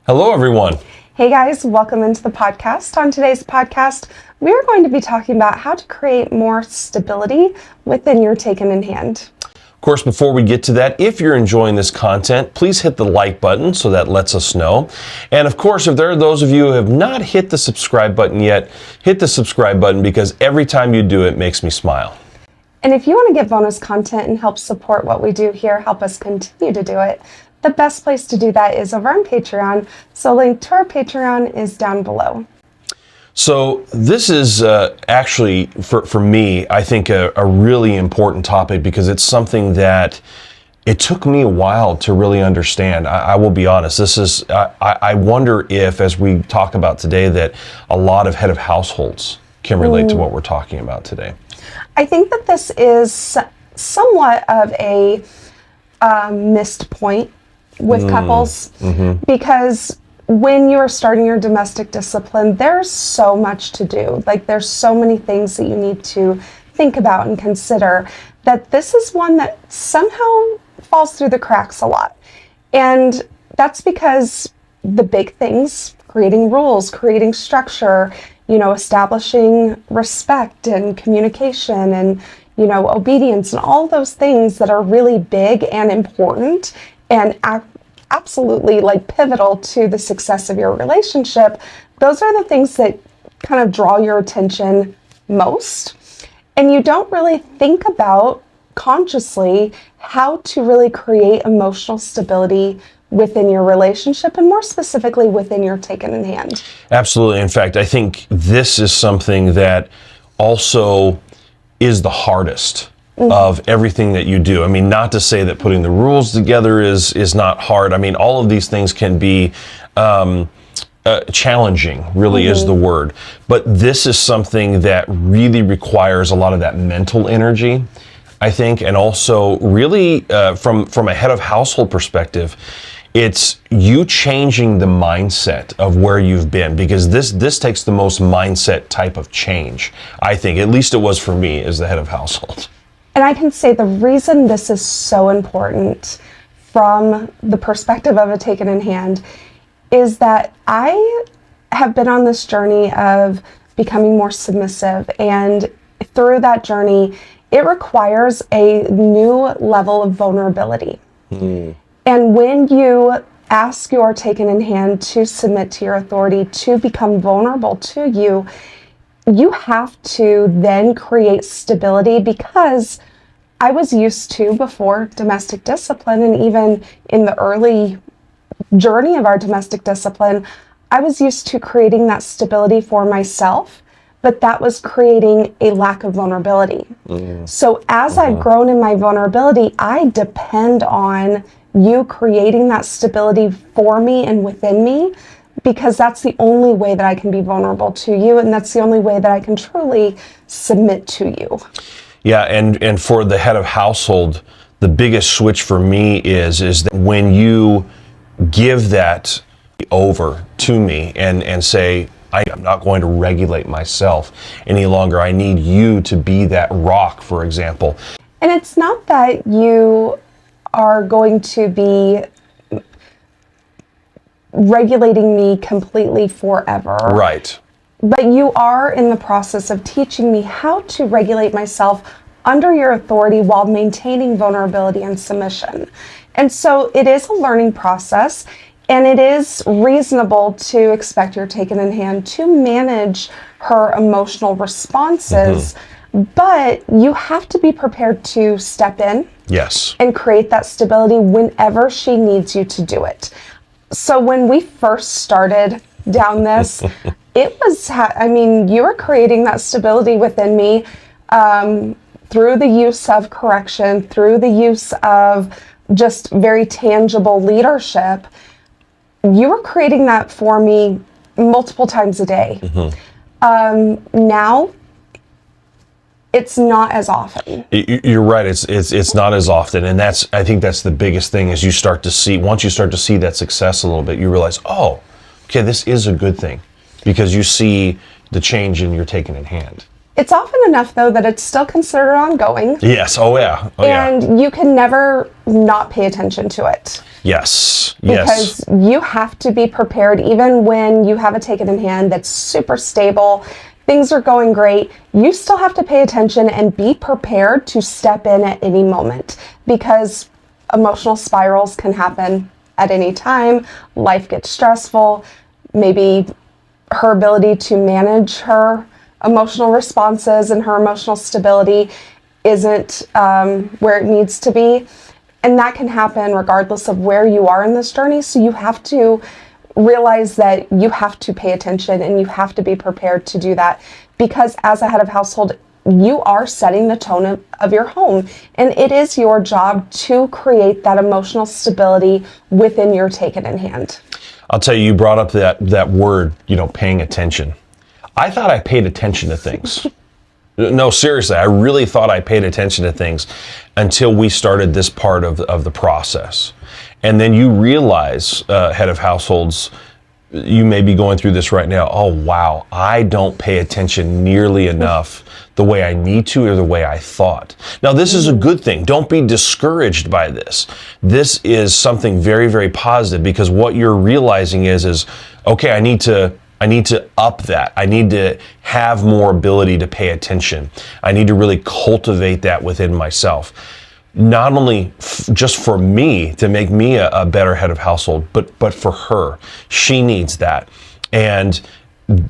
Hello, everyone. Hey guys, welcome into the podcast. On today's podcast, we are going to be talking about how to create more stability within your Taken in Hand. Of course, before we get to that, if you're enjoying this content, please hit the like button so that lets us know. And of course, if there are those of you who have not hit the subscribe button yet, hit the subscribe button because every time you do it makes me smile. And if you want to get bonus content and help support what we do here, help us continue to do it, the best place to do that is over on Patreon. So link to our Patreon is down below. So this is actually, for me, I think a really important topic because it's something that it took me a while to really understand. I will be honest. I wonder if, as we talk about today, that a lot of head of households can relate to what we're talking about today. I think that this is somewhat of a missed point with couples because when you are starting your domestic discipline, there's so much to do. Like there's so many things that you need to think about and consider that this is one that somehow falls through the cracks a lot. And that's because the big things, creating rules, creating structure, establishing respect and communication and, obedience and all those things that are really big and important and absolutely pivotal to the success of your relationship. Those are the things that kind of draw your attention most. And you don't really think about consciously how to really create emotional stability within your relationship and more specifically within your Taken in Hand. Absolutely. In fact, I think this is something that also is the hardest of everything that you do. I mean, not to say that putting the rules together is not hard. I mean, all of these things can be challenging, really is the word. But this is something that really requires a lot of that mental energy, I think, and also really from a head of household perspective, it's you changing the mindset of where you've been, because this takes the most mindset type of change, I think. At least it was for me as the head of household. And I can say the reason this is so important from the perspective of a Taken in Hand is that I have been on this journey of becoming more submissive. And through that journey, it requires a new level of vulnerability. And when you ask your Taken in Hand to submit to your authority, to become vulnerable to you, you have to then create stability, because I was used to, before domestic discipline and even in the early journey of our domestic discipline, I was used to creating that stability for myself, but that was creating a lack of vulnerability. So as I've grown in my vulnerability, I depend on you creating that stability for me and within me, because that's the only way that I can be vulnerable to you, and that's the only way that I can truly submit to you. Yeah, and for the head of household, the biggest switch for me is that when you give that over to me and say, I'm not going to regulate myself any longer. I need you to be that rock, for example. And it's not that you are going to be regulating me completely forever. Right. But you are in the process of teaching me how to regulate myself under your authority while maintaining vulnerability and submission. And so it is a learning process, and it is reasonable to expect your Taken in Hand to manage her emotional responses, but you have to be prepared to step in. Yes. And create that stability whenever she needs you to do it. So when we first started down this, it was, you were creating that stability within me through the use of correction, through the use of just very tangible leadership. You were creating that for me multiple times a day. Now, it's not as often. You're right. It's not as often, and I think that's the biggest thing. Is once you start to see that success a little bit, you realize, oh, okay, this is a good thing, because you see the change in your Taken in Hand. It's often enough, though, that it's still considered ongoing. Yes. Oh, yeah. Oh, yeah. And you can never not pay attention to it. Yes. Because you have to be prepared, even when you have a take-it in hand that's super stable, things are going great, you still have to pay attention and be prepared to step in at any moment, because emotional spirals can happen at any time. Life gets stressful. Maybe her ability to manage her emotional responses and her emotional stability isn't where it needs to be. And that can happen regardless of where you are in this journey. So you have to realize that you have to pay attention and you have to be prepared to do that, because as a head of household, you are setting the tone of your home, and it is your job to create that emotional stability within your take it in hand. I'll tell you, you brought up that word, paying attention. I thought I paid attention to things. No, seriously, I really thought I paid attention to things until we started this part of the process. And then you realize, head of households, you may be going through this right now. Oh, wow, I don't pay attention nearly enough the way I need to or the way I thought. Now, this is a good thing. Don't be discouraged by this. This is something very, very positive, because what you're realizing is okay, I need to up that. I need to have more ability to pay attention. I need to really cultivate that within myself. Not only just for me to make me a better head of household, but for her. She needs that. And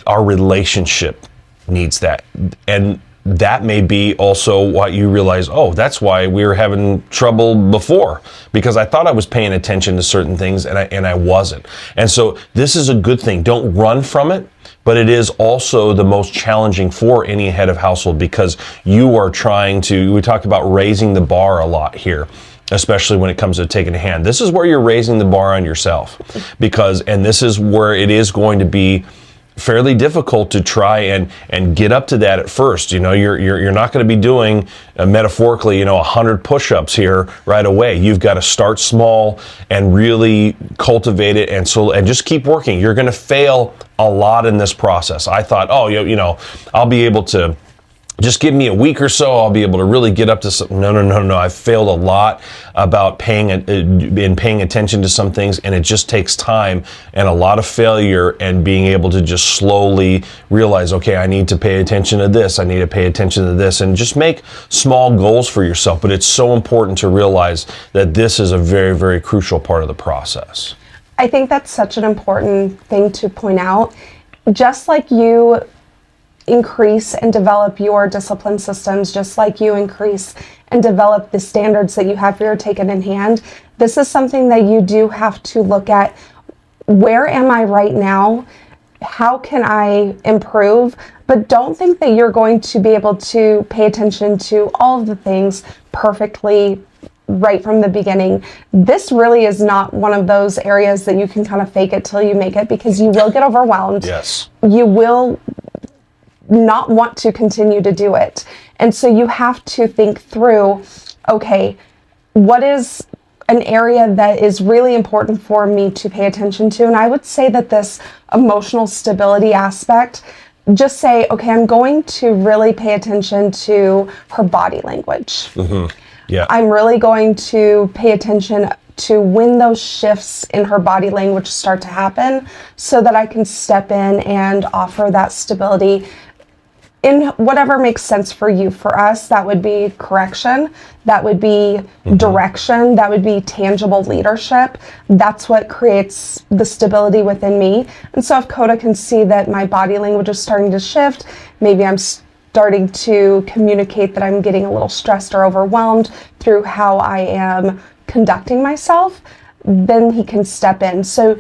our relationship needs that. And that may be also what you realize, oh, that's why we were having trouble before, because I thought I was paying attention to certain things and I wasn't. And so this is a good thing. Don't run from it, but it is also the most challenging for any head of household, because you are trying to, we talk about raising the bar a lot here, especially when it comes to taking a hand. This is where you're raising the bar on yourself, and this is where it is going to be fairly difficult to try and get up to that at first. You're not going to be doing metaphorically 100 push-ups here right away. You've got to start small and really cultivate it, and just keep working. You're going to fail a lot in this process. I thought, I'll be able to, just give me a week or so, I'll be able to really get up to something. No. I've failed a lot about paying attention to some things, and it just takes time and a lot of failure, and being able to just slowly realize, okay, I need to pay attention to this, I need to pay attention to this, and just make small goals for yourself. But it's so important to realize that this is a very, very crucial part of the process. I think that's such an important thing to point out. Just like you increase and develop your discipline systems, just like you increase and develop the standards that you have for your take it in hand, this is something that you do have to look at. Where am I right now? How can I improve? But don't think that you're going to be able to pay attention to all of the things perfectly right from the beginning. This really is not one of those areas that you can kind of fake it till you make it, because you will get overwhelmed. Yes. You will not want to continue to do it. And so you have to think through, okay, what is an area that is really important for me to pay attention to? And I would say that this emotional stability aspect, just say, okay, I'm going to really pay attention to her body language. Mm-hmm. Yeah. I'm really going to pay attention to when those shifts in her body language start to happen, so that I can step in and offer that stability in whatever makes sense for you. For us, that would be correction, that would be direction, that would be tangible leadership. That's what creates the stability within me. And so if Coda can see that my body language is starting to shift, maybe I'm starting to communicate that I'm getting a little stressed or overwhelmed through how I am conducting myself, then he can step in. So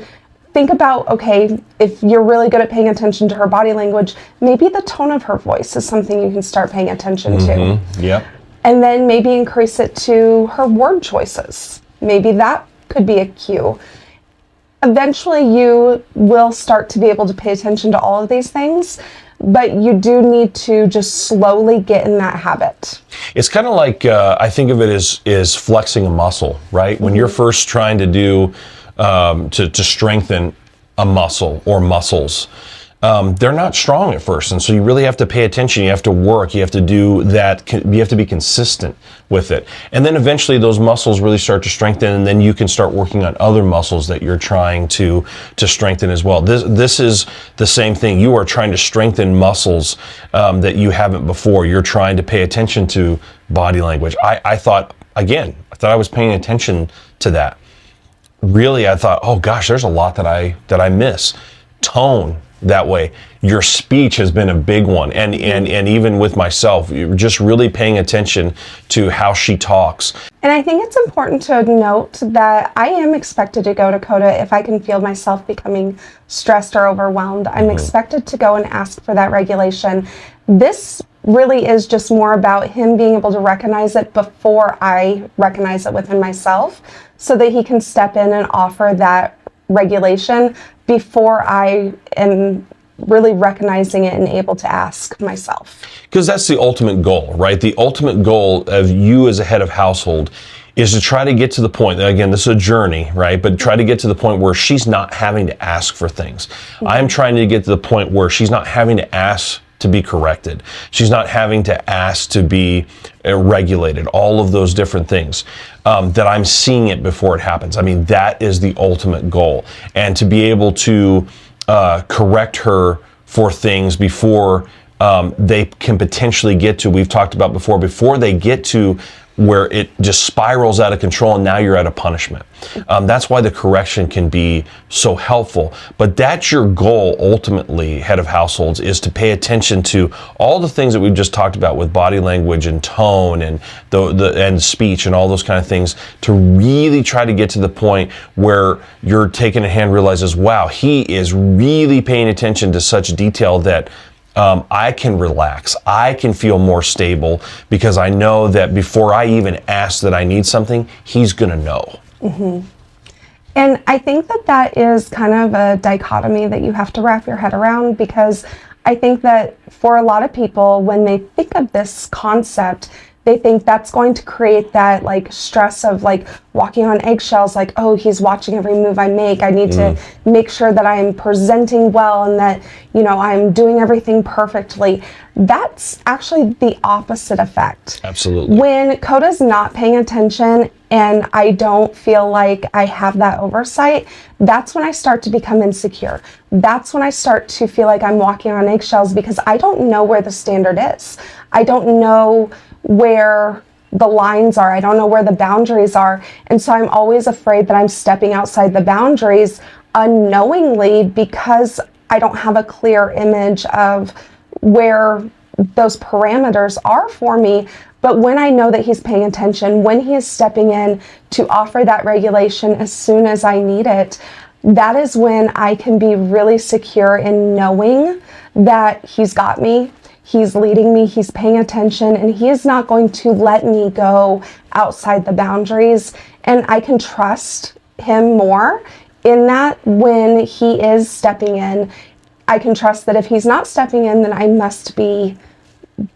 think about, okay, if you're really good at paying attention to her body language, maybe the tone of her voice is something you can start paying attention to. Yep. And then maybe increase it to her word choices. Maybe that could be a cue. Eventually you will start to be able to pay attention to all of these things, but you do need to just slowly get in that habit. It's kind of like, I think of it as flexing a muscle, right? When you're first trying to do, to strengthen a muscle or muscles, they're not strong at first. And so you really have to pay attention. You have to work. You have to do that. You have to be consistent with it. And then eventually those muscles really start to strengthen, and then you can start working on other muscles that you're trying to strengthen as well. This is the same thing. You are trying to strengthen muscles that you haven't before. You're trying to pay attention to body language. I thought I was paying attention to that. Really, I thought, oh gosh, there's a lot that I miss. Tone. That way, your speech has been a big one, and even with myself, you're just really paying attention to how she talks. And I think it's important to note that I am expected to go to Coda if I can feel myself becoming stressed or overwhelmed. I'm expected to go and ask for that regulation. This really is just more about him being able to recognize it before I recognize it within myself, so that he can step in and offer that regulation before I am really recognizing it and able to ask myself. Because that's the ultimate goal, right? The ultimate goal of you as a head of household is to try to get to the point, again, this is a journey, right? But try to get to the point where she's not having to ask for things. I'm trying to get to the point where she's not having to ask to be corrected. She's not having to ask to be regulated, all of those different things, that I'm seeing it before it happens. I mean, that is the ultimate goal. And to be able to correct her for things before they can potentially get to, we've talked about before they get to where it just spirals out of control and now you're at a punishment. That's why the correction can be so helpful. But that's your goal ultimately, head of households, is to pay attention to all the things that we've just talked about with body language and tone and and speech and all those kind of things, to really try to get to the point where you're taking a hand, realizes, wow, he is really paying attention to such detail that I can relax. I can feel more stable because I know that before I even ask that I need something, he's going to know. And I think that is kind of a dichotomy that you have to wrap your head around, because I think that for a lot of people, when they think of this concept, they think that's going to create that like stress of like walking on eggshells, like, oh, he's watching every move I make. I need to make sure that I'm presenting well and that, I'm doing everything perfectly. That's actually the opposite effect. Absolutely. When Coda's not paying attention and I don't feel like I have that oversight, that's when I start to become insecure. That's when I start to feel like I'm walking on eggshells, because I don't know where the standard is. I don't know where the lines are. I don't know where the boundaries are. And so I'm always afraid that I'm stepping outside the boundaries unknowingly, because I don't have a clear image of where those parameters are for me. But when I know that he's paying attention, when he is stepping in to offer that regulation as soon as I need it, that is when I can be really secure in knowing that he's got me. He's leading me, he's paying attention, and he is not going to let me go outside the boundaries. And I can trust him more in that when he is stepping in. I can trust that if he's not stepping in, then I must be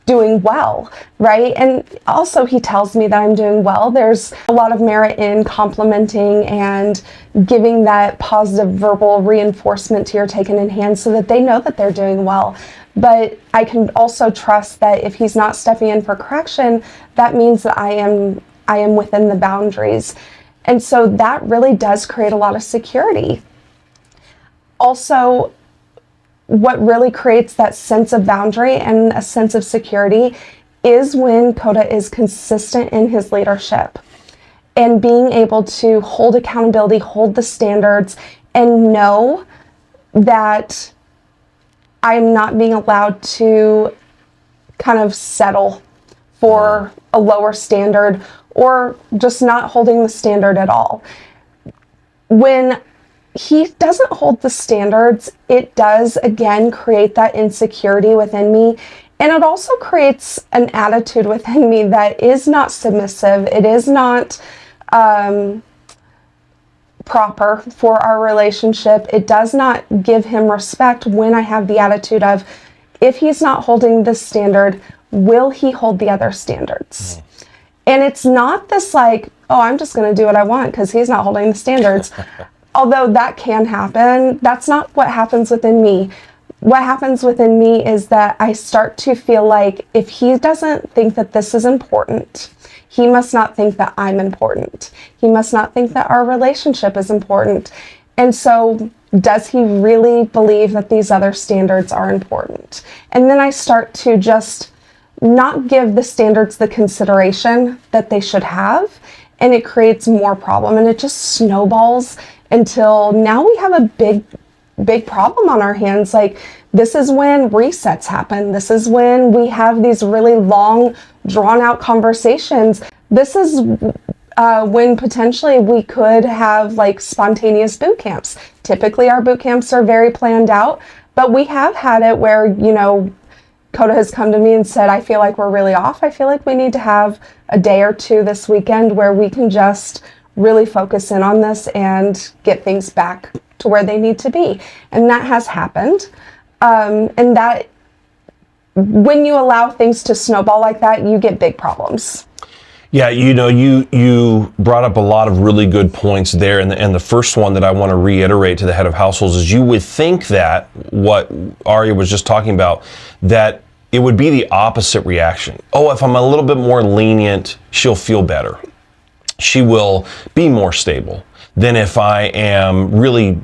doing well, right? And also he tells me that I'm doing well. There's a lot of merit in complimenting and giving that positive verbal reinforcement to your taken in hand so that they know that they're doing well. But I can also trust that if he's not stepping in for correction, that means that I am within the boundaries. And so that really does create a lot of security. Also, what really creates that sense of boundary and a sense of security is when Coda is consistent in his leadership and being able to hold accountability, hold the standards, and know that I'm not being allowed to kind of settle for a lower standard or just not holding the standard at all. When he doesn't hold the standards, it does again create that insecurity within me. And it also creates an attitude within me that is not submissive. It is not proper for our relationship. It does not give him respect when I have the attitude of, if he's not holding this standard, will he hold the other standards? And it's not this like, oh, I'm just going to do what I want because he's not holding the standards. Although that can happen, that's not what happens within me. what happens within me is that I start to feel like if he doesn't think that this is important, he must not think that I'm important. He must not think that our relationship is important. And so does he really believe that these other standards are important? And then I start to just not give the standards the consideration that they should have, and it creates more problem, and it just snowballs until now we have a big problem on our hands. Like, this is when resets happen. This is when we have these really long, drawn out conversations. This is when potentially we could have like spontaneous boot camps. Typically our boot camps are very planned out, but we have had it where, you know, Coda has come to me and said, I feel like we're really off. I feel like we need to have a day or two this weekend where we can just really focus in on this and get things back to where they need to be. And that has happened. And that when you allow things to snowball like that, you get big problems. Yeah, you know, you brought up a lot of really good points there, and the first one that I want to reiterate to the head of households is you would think that what Aria was just talking about, that it would be the opposite reaction. Oh, if I'm a little bit more lenient, she'll feel better. She will be more stable than if I am really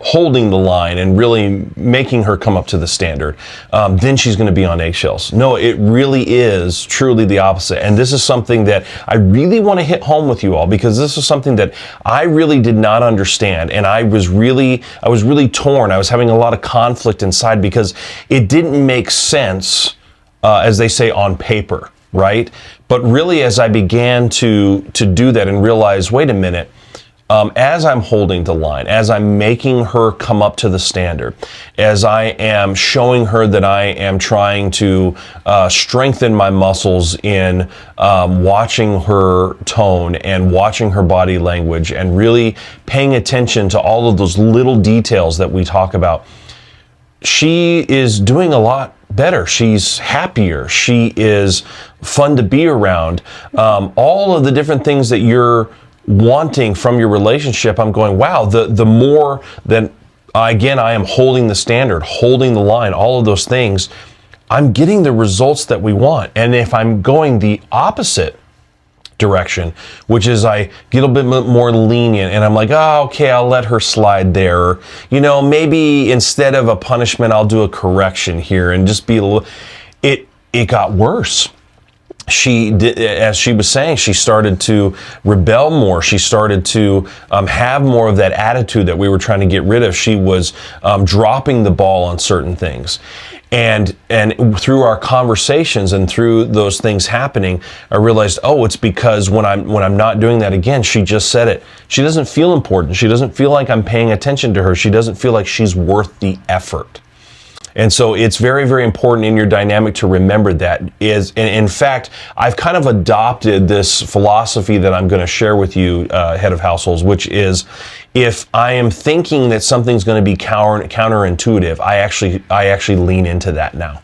holding the line and really making her come up to the standard. Then she's going to be on eggshells. No, it really is truly the opposite. And this is something that I really want to hit home with you all, because this is something that I really did not understand. And I was really torn. I was having a lot of conflict inside because it didn't make sense, as they say, on paper, right? But really, as I began to do that and realize, wait a minute, as I'm holding the line, as I'm making her come up to the standard, as I am showing her that I am trying to strengthen my muscles in watching her tone and watching her body language and really paying attention to all of those little details that we talk about, she is doing a lot better. She's happier. She is fun to be around. All of the different things that you're wanting from your relationship, I'm going, wow, the more that, again, I am holding the standard, holding the line, all of those things, I'm getting the results that we want. And if I'm going the opposite direction, which is I get a bit more lenient and I'm like, oh, okay, I'll let her slide there. Or, you know, maybe instead of a punishment, I'll do a correction here and just be a little, it got worse. She did, as she was saying, she started to rebel more. She started to have more of that attitude that we were trying to get rid of. She was dropping the ball on certain things. And through our conversations and through those things happening, I realized, oh, it's because when I'm not doing that again, she just said it. She doesn't feel important. She doesn't feel like I'm paying attention to her. She doesn't feel like she's worth the effort. And so it's very, very important in your dynamic to remember that. In fact, I've kind of adopted this philosophy that I'm going to share with you, head of households, which is, if I am thinking that something's going to be counterintuitive, I actually lean into that now.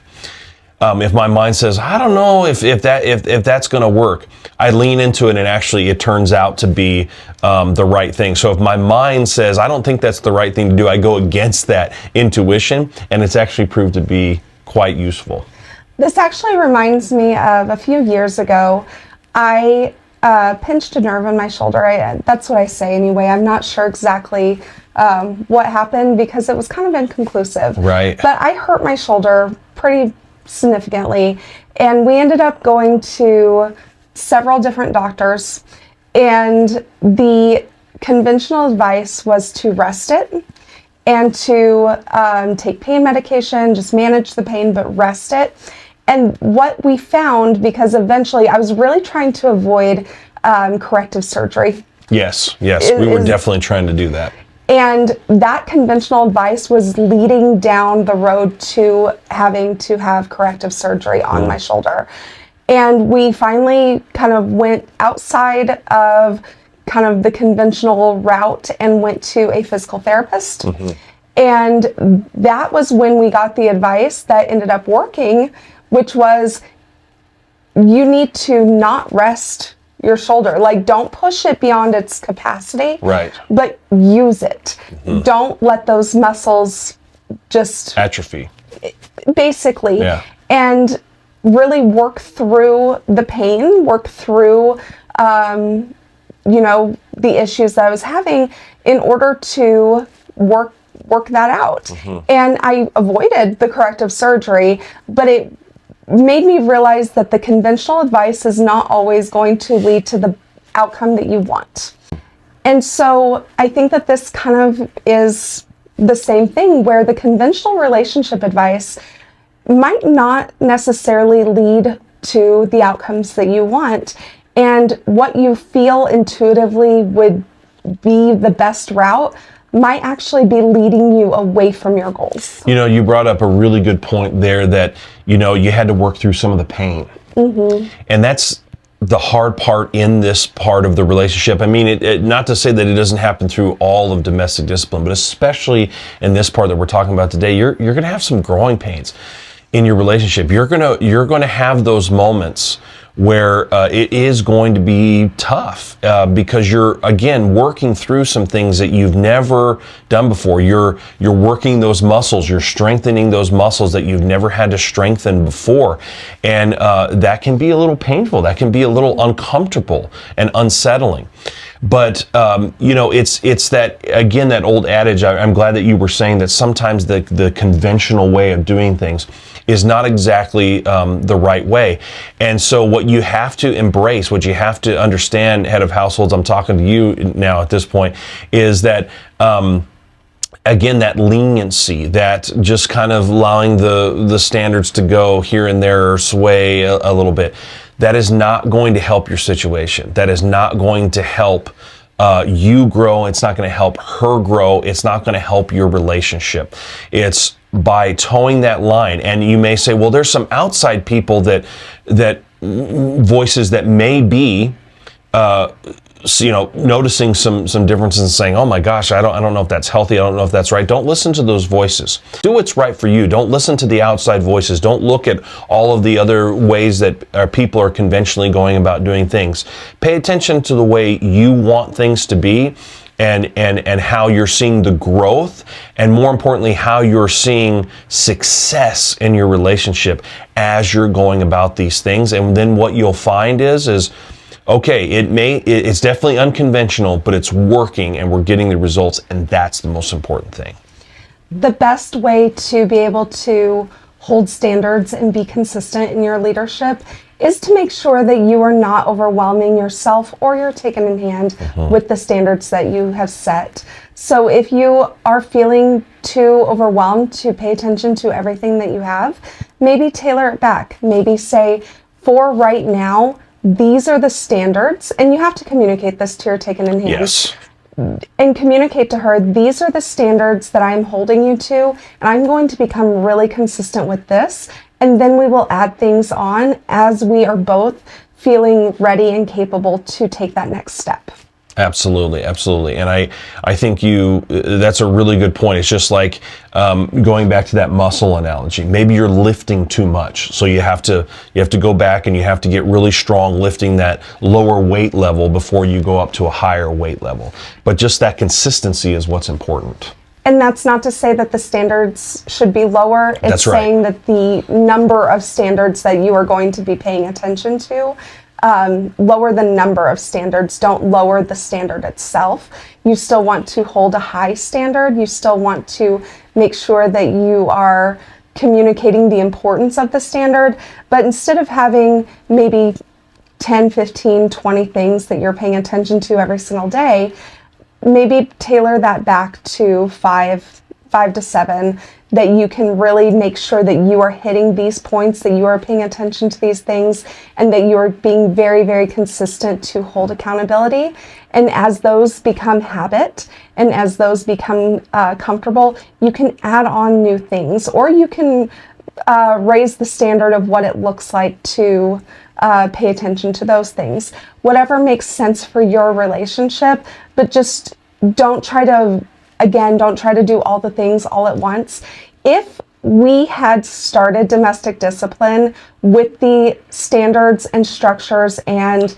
If my mind says, I don't know if that's going to work, I lean into it, and actually it turns out to be the right thing. So if my mind says, I don't think that's the right thing to do, I go against that intuition, and it's actually proved to be quite useful. This actually reminds me of a few years ago. I pinched a nerve in my shoulder. That's what I say anyway. I'm not sure exactly what happened because it was kind of inconclusive. Right. But I hurt my shoulder pretty significantly, and we ended up going to several different doctors, and the conventional advice was to rest it and to take pain medication, just manage the pain, but rest it. And what we found, because eventually I was really trying to avoid corrective surgery. Yes, we were definitely trying to do that. And that conventional advice was leading down the road to having to have corrective surgery on my shoulder. And we finally kind of went outside of kind of the conventional route and went to a physical therapist. Mm-hmm. And that was when we got the advice that ended up working, which was, you need to not rest your shoulder. Like, don't push it beyond its capacity. Right. But use it. Mm-hmm. Don't let those muscles just atrophy. basically, Yeah. and really work through the pain, work through, the issues that I was having in order to work that out. And I avoided the corrective surgery, but it made me realize that the conventional advice is not always going to lead to the outcome that you want. And so I think that this kind of is the same thing, where the conventional relationship advice might not necessarily lead to the outcomes that you want. And what you feel intuitively would be the best route might actually be leading you away from your goals. You brought up a really good point there that, you had to work through some of the pain. And that's the hard part in this part of the relationship. I mean, not to say that it doesn't happen through all of domestic discipline, but especially in this part that we're talking about today, you're going to have some growing pains in your relationship. You're going to have those moments where it is going to be tough because you're, again, working through some things that you've never done before. You're working those muscles. You're strengthening those muscles that you've never had to strengthen before. And that can be a little painful. That can be a little uncomfortable and unsettling. But, it's that, again, that old adage. I'm glad that you were saying that sometimes the conventional way of doing things is not exactly the right way. And so what you have to embrace, what you have to understand, head of households, I'm talking to you now at this point, is that, again, that leniency, that just kind of allowing the standards to go here and there or sway a little bit, that is not going to help your situation. That is not going to help you grow. It's not going to help her grow. It's not going to help your relationship. It's by towing that line. And you may say, well, there's some outside people that voices that may be noticing some differences and saying, oh my gosh, I don't know if that's healthy. I don't know if that's right. Don't listen to those voices. Do what's right for you. Don't listen to the outside voices. Don't look at all of the other ways that people are conventionally going about doing things. Pay attention to the way you want things to be and how you're seeing the growth, and more importantly, how you're seeing success in your relationship as you're going about these things. And then what you'll find is okay, it's definitely unconventional, but it's working and we're getting the results, and that's the most important thing. The best way to be able to hold standards and be consistent in your leadership is to make sure that you are not overwhelming yourself or you're taken in hand with the standards that you have set. So if you are feeling too overwhelmed to pay attention to everything that you have, maybe tailor it back. Maybe say, for right now, these are the standards, and you have to communicate this to your taken in hand. Yes. And communicate to her, these are the standards that I'm holding you to, and I'm going to become really consistent with this. And then we will add things on as we are both feeling ready and capable to take that next step. Absolutely, absolutely. And I think that's a really good point. It's just like going back to that muscle analogy. Maybe you're lifting too much. So you have to go back and you have to get really strong lifting that lower weight level before you go up to a higher weight level. But just that consistency is what's important. And that's not to say that the standards should be lower. It's That's right. saying that the number of standards that you are going to be paying attention to, lower the number of standards. Don't lower the standard itself. You still want to hold a high standard. You still want to make sure that you are communicating the importance of the standard. But instead of having maybe 10, 15, 20 things that you're paying attention to every single day, maybe tailor that back to five to seven, that you can really make sure that you are hitting these points, that you are paying attention to these things, and that you are being very, very consistent to hold accountability. And as those become habit, and as those become comfortable, you can add on new things, or you can raise the standard of what it looks like to pay attention to those things. Whatever makes sense for your relationship, but just don't try to do all the things all at once. If we had started domestic discipline with the standards and structures and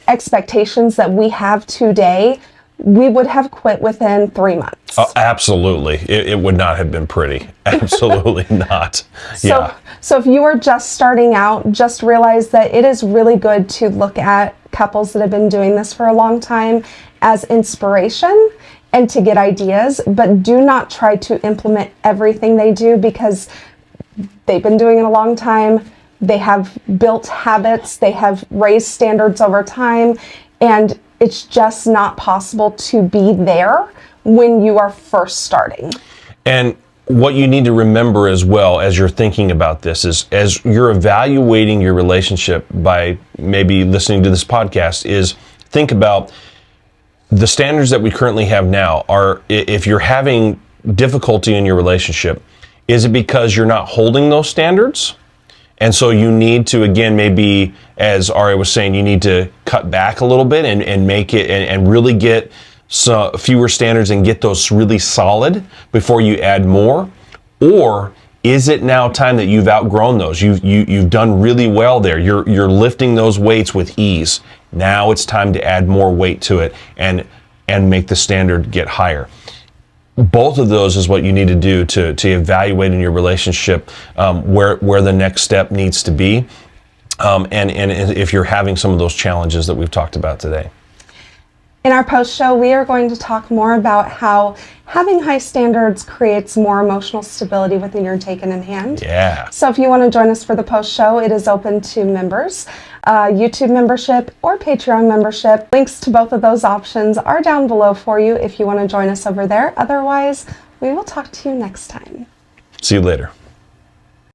expectations that we have today we would have quit within 3 months. Oh, absolutely. It would not have been pretty. Absolutely not. Yeah. So if you are just starting out, just realize that it is really good to look at couples that have been doing this for a long time as inspiration and to get ideas, but do not try to implement everything they do, because they've been doing it a long time. They have built habits, they have raised standards over time, and it's just not possible to be there when you are first starting. And what you need to remember as well as you're thinking about this is, as you're evaluating your relationship by maybe listening to this podcast, is think about the standards that we currently have now. Are, if you're having difficulty in your relationship, is it because you're not holding those standards? And so you need to, again, maybe, as Ari was saying, you need to cut back a little bit and make it and really get fewer standards and get those really solid before you add more? Or is it now time that you've outgrown those? You've done really well there. You're lifting those weights with ease. Now it's time to add more weight to it and make the standard get higher. Both of those is what you need to do to evaluate in your relationship where the next step needs to be, and if you're having some of those challenges that we've talked about today. In our post show, we are going to talk more about how having high standards creates more emotional stability within your Taken in Hand. Yeah. So if you want to join us for the post show, it is open to members, YouTube membership or Patreon membership. Links to both of those options are down below for you if you want to join us over there. Otherwise, we will talk to you next time. See you later.